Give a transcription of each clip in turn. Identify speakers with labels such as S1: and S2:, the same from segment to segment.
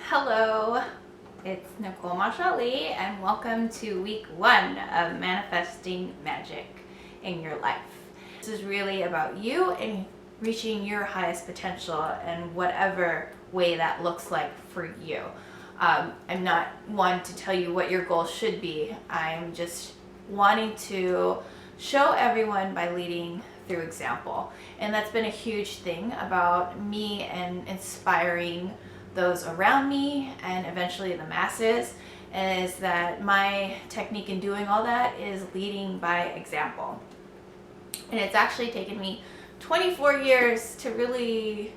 S1: Hello, it's Nicole Maxali and welcome to week 1 of Manifesting Magic in Your Life. This is really about you and reaching your highest potential in whatever way that looks like for you. I'm not one to tell you what your goals should be. I'm just wanting to show everyone by leading through example. And that's been a huge thing about me and inspiring those around me and eventually the masses, is that my technique in doing all that is leading by example. And it's actually taken me 24 years to really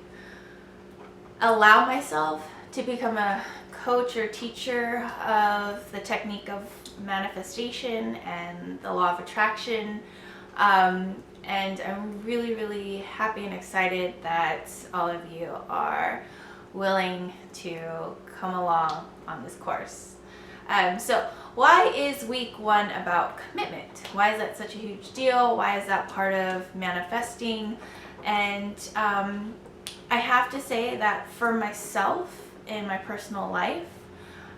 S1: allow myself to become a coach or teacher of the technique of manifestation and the law of attraction. And I'm really happy and excited that all of you are willing to come along on this course. So why is week 1 about commitment? Why is that such a huge deal? Why is that part of manifesting? And I have to say that for myself in my personal life,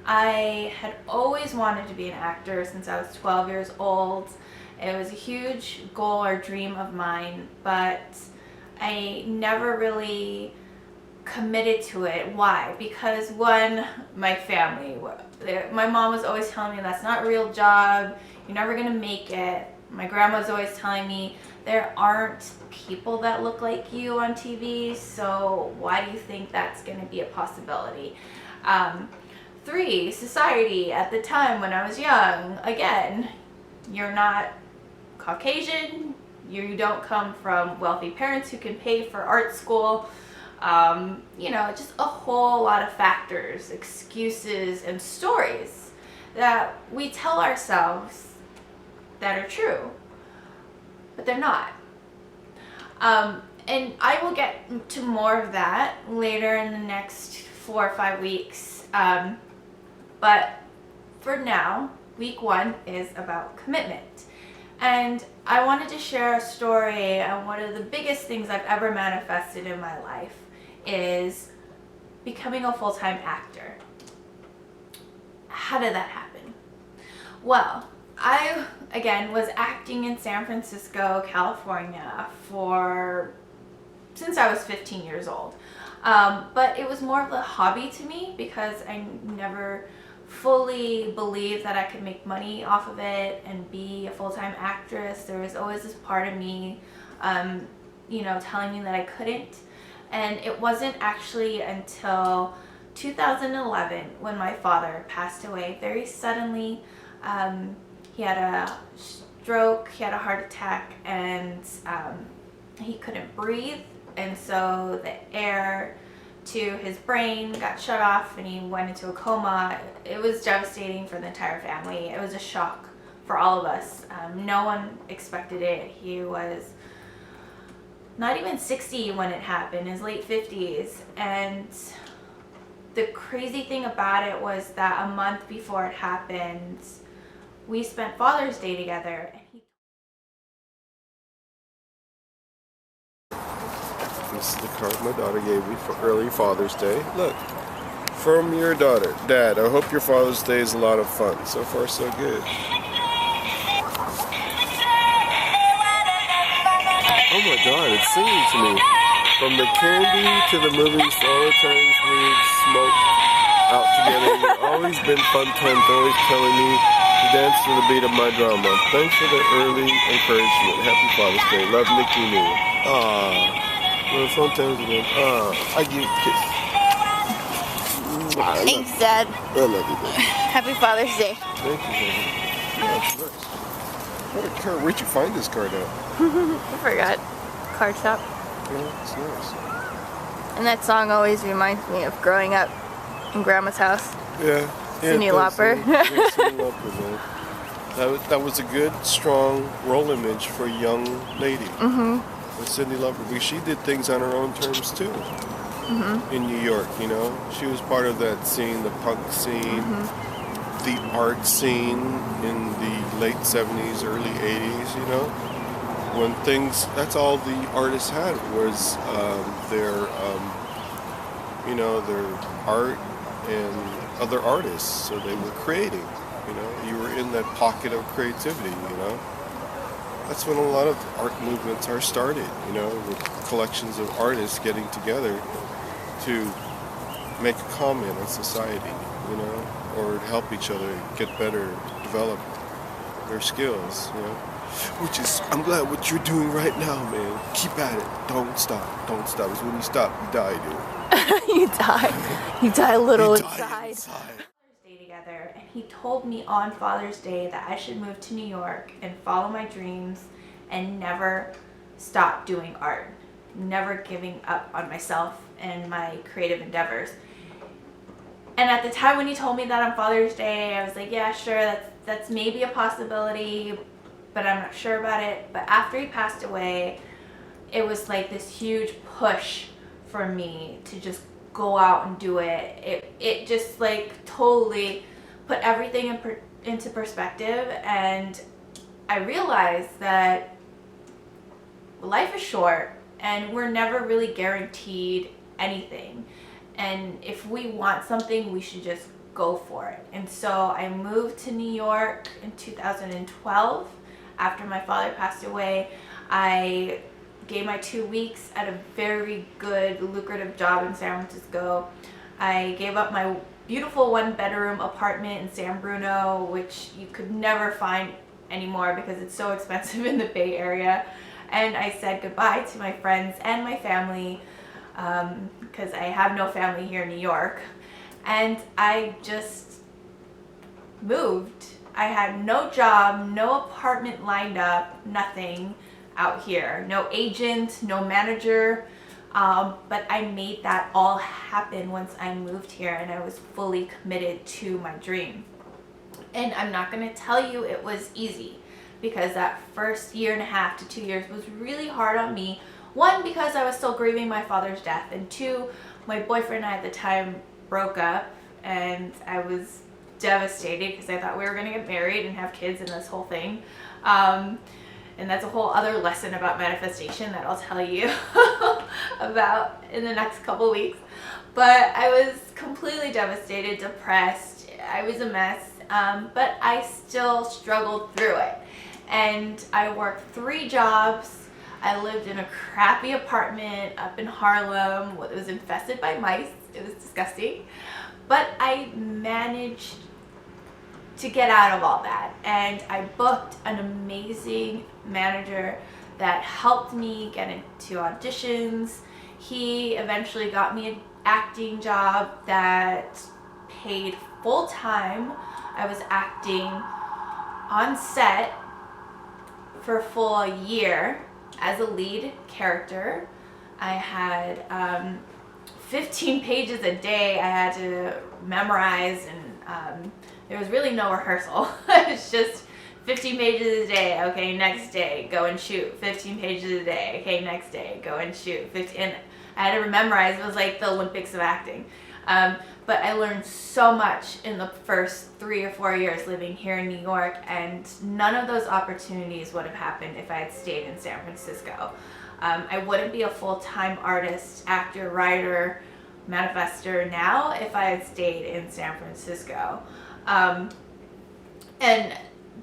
S1: I had always wanted to be an actor since I was 12 years old. It was a huge goal or dream of mine, but I never really committed to it. Why? Because one, my family, my mom was always telling me that's not a real job, you're never gonna make it. My grandma was always telling me there aren't people that look like you on TV, so why do you think that's gonna be a possibility? 3, society at the time when I was young, again, you're not Caucasian, you don't come from wealthy parents who can pay for art school. Just a whole lot of factors, excuses, and stories that we tell ourselves that are true, but they're not. And I will get to more of that later in the next 4 or 5 weeks. But for now, week 1 is about commitment. And I wanted to share a story, and one of the biggest things I've ever manifested in my life is becoming a full-time actor. How did that happen? Well, I, again, was acting in San Francisco, California since I was 15 years old. But it was more of a hobby to me because I never fully believed that I could make money off of it and be a full-time actress. There was always this part of me, telling me that I couldn't. And it wasn't actually until 2011 when my father passed away very suddenly. He had a stroke, he had a heart attack, and he couldn't breathe. And so the air to his brain got shut off and he went into a coma. It was devastating for the entire family. It was a shock for all of us. No one expected it. He was not even 60 when it happened, his late 50s. And the crazy thing about it was that a month before it happened, we spent Father's Day together.
S2: This is the card my daughter gave me for early Father's Day. Look, from your daughter. Dad, I hope your Father's Day is a lot of fun. So far, so good. Oh my God, it's singing to me. From the candy to the movies, to all the times we've smoked out together. You've always been fun times, always telling me to dance to the beat of my drama. Thanks for the early encouragement. Happy Father's Day. Love, Nikki New. Well, fun times again. I give you a kiss.
S1: Thanks, Dad.
S2: I love you, Dad.
S1: Happy Father's Day.
S2: Thank you, Dad. Yeah, it's nice. What a card. Where'd you find this card at?
S1: I forgot. Card shop.
S2: Yeah, it's nice.
S1: And that song always reminds me of growing up in Grandma's house.
S2: Yeah.
S1: Cindy Lauper.
S2: Cindy Lauper, man. That was a good, strong role image for a young lady.
S1: Mm-hmm.
S2: With Cindy Lauper. She did things on her own terms too. Mm-hmm. In New York, She was part of that scene, the punk scene, the art scene in the late 70s, early 80s, When that's all the artists had was their art, and other artists, so they were creating. You were in that pocket of creativity. That's when a lot of art movements are started. With collections of artists getting together to make a comment on society. Or help each other get better, develop their skills. Which is, I'm glad what you're doing right now, man. Keep at it. Don't stop. Don't stop. Because when you stop, you die, dude.
S3: You die. You die a little inside.
S1: Father's Day together, and he told me on Father's Day that I should move to New York and follow my dreams and never stop doing art, never giving up on myself and my creative endeavors. And at the time when he told me that on Father's Day, I was like, yeah, sure, that's maybe a possibility, but I'm not sure about it. But after he passed away, it was like this huge push for me to just go out and do it. It just like totally put everything into perspective, and I realized that life is short and we're never really guaranteed anything. And if we want something, we should just go for it. And so I moved to New York in 2012 after my father passed away. I gave my 2 weeks at a very good, lucrative job in San Francisco. I gave up my beautiful one-bedroom apartment in San Bruno, which you could never find anymore because it's so expensive in the Bay Area. And I said goodbye to my friends and my family, because I have no family here in New York, and I just moved. I had no job, no apartment lined up, nothing out here, no agent, no manager, but I made that all happen once I moved here, and I was fully committed to my dream. And I'm not going to tell you it was easy, because that first 1.5 to 2 years was really hard on me. One, because I was still grieving my father's death, and two, my boyfriend and I at the time broke up, and I was devastated because I thought we were going to get married and have kids and this whole thing. And that's a whole other lesson about manifestation that I'll tell you about in the next couple weeks. But I was completely devastated, depressed. I was a mess, but I still struggled through it. And I worked 3 jobs. I lived in a crappy apartment up in Harlem. It was infested by mice. It was disgusting. But I managed to get out of all that. And I booked an amazing manager that helped me get into auditions. He eventually got me an acting job that paid full time. I was acting on set for a full year as a lead character. I had 15 pages a day I had to memorize, and there was really no rehearsal. It's just 15 pages a day. Okay, next day, go and shoot. 15 pages a day. Okay, next day, go and shoot. 15, and I had to memorize. It was like the Olympics of acting. But I learned so much in the first 3 or 4 years living here in New York, and none of those opportunities would have happened if I had stayed in San Francisco. I wouldn't be a full-time artist, actor, writer, manifester now if I had stayed in San Francisco. And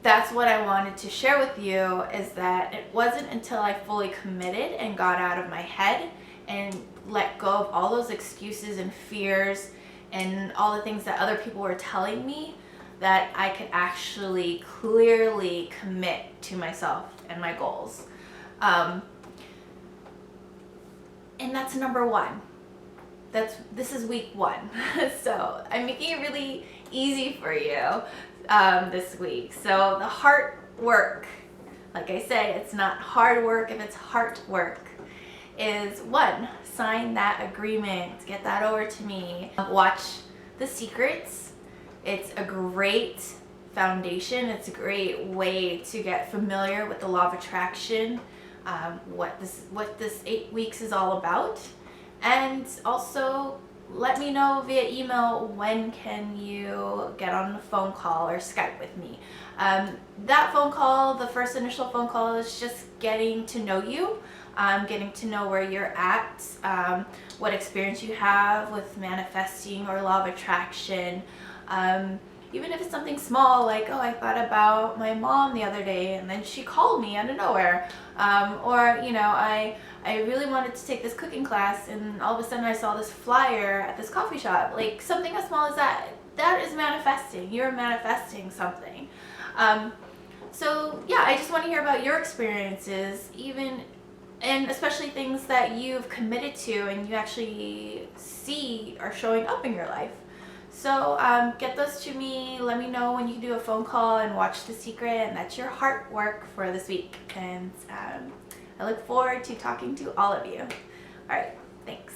S1: that's what I wanted to share with you, is that it wasn't until I fully committed and got out of my head and let go of all those excuses and fears and all the things that other people were telling me that I could actually clearly commit to myself and my goals. And that's number 1. This is week 1. So I'm making it really easy for you this week. So the heart work, like I say, it's not hard work if it's heart work, is 1, sign that agreement, get that over to me. Watch The Secrets. It's a great foundation. It's a great way to get familiar with the law of attraction, what this 8 weeks is all about. And also let me know via email, when can you get on a phone call or Skype with me. That phone call, the first initial phone call, is just getting to know you. getting to know where you're at, what experience you have with manifesting or law of attraction. Even if it's something small, like, oh, I thought about my mom the other day and then she called me out of nowhere. Or, you know, I really wanted to take this cooking class and all of a sudden I saw this flyer at this coffee shop. Like, something as small as that, that is manifesting. You're manifesting something. So yeah, I just want to hear about your experiences, even, and especially things that you've committed to and you actually see are showing up in your life. So get those to me. Let me know when you do a phone call and watch The Secret, and that's your heart work for this week. And I look forward to talking to all of you. All right, thanks.